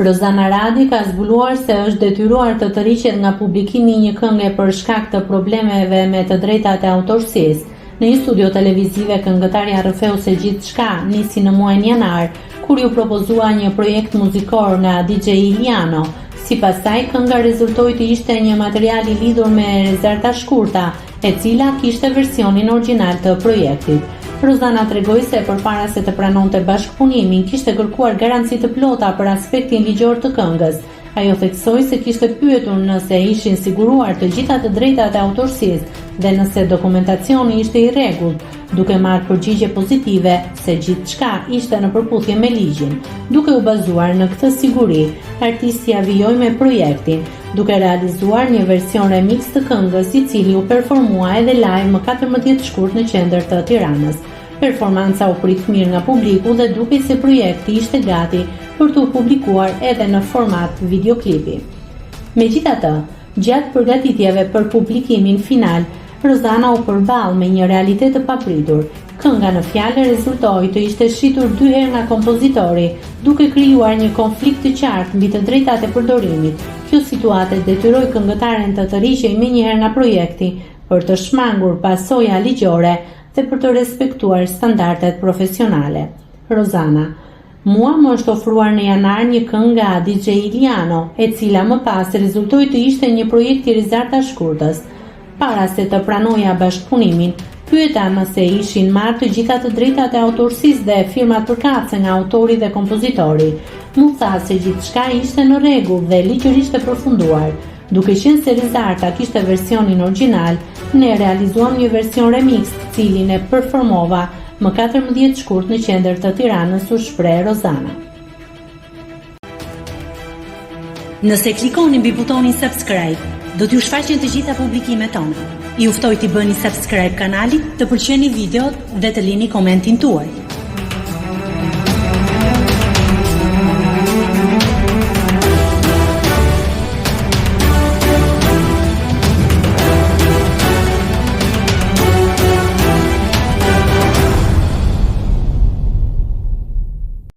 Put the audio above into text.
Rozana Radi ka zbuluar se është detyruar të tërhiqet nga publikimi një këngë për shkak të problemeve me të drejtat e autorësisë. Në një studio televizive, këngëtarja rrëfeu se gjithçka nisi në muajin janar, kur ju propozua një projekt muzikor nga DJ Iliano. Sipas saj, kënga rezultoi të ishte një material i lidhur me rezerta shkurta, e cila kishte versionin origjinal të projektit. Rozana tregoi se përpara se të pranonte bashkëpunimin, kishte kërkuar garanci të plota për aspektin ligjor të këngës. Ajo theksoi se kishte pyetur nëse ishin siguruar të gjitha të drejtat e autorësisë dhe nëse dokumentacioni ishte i rregullt, duke marrë përgjigje pozitive se gjithçka ishte në përputhje me ligjin. Duke u bazuar në këtë siguri, artisti avijoi me projektin, duke realizuar një version remix të këngës, i cili u performua edhe live më 14 shkurt në qendër të Tiranës. Performanca u prit mirë nga publiku dhe dukej se projekti ishte gati për të publikuar edhe në format videoklipi. Megjithatë, gjatë përgatitjeve për publikimin final, Rozana u përball me një realitet të papritur. Kënga në fjalë rezultoi të ishte shitur 2 herë nga kompozitori, duke krijuar një konflikt të qartë mbi të drejtat e përdorimit. Kjo situatë detyroi këngëtaren të tërhiqej menjëherë nga projekti për të shmangur pasoja ligjore dhe për të respektuar standardet profesionale. Rozana: mua më është ofruar në janar një këngë nga DJ Iliano, e cila më pas rezultoi të ishte një projekt i rezerta shkurtës. Para se të pranoja bashkëpunimin, pyeta nëse ishin marrë të gjitha të drejtat e autorësisë dhe firmat përkatëse nga autori dhe kompozitori. Mu tha se gjithçka ishte në rregull dhe ligjërisht e përfunduar. Duke qenë se Rezarta kishte versionin origjinal, ne realizuam një version remix, cilin e performova më 14 shkurt në qendër të Tiranës, u shpreh Rozana. Nëse klikoni mbi butonin subscribe, do t'ju shfaqen të gjitha publikimet tona. Ju ftoj t'i bëni subscribe kanalit, të pëlqeni videot dhe të lini komentin tuaj.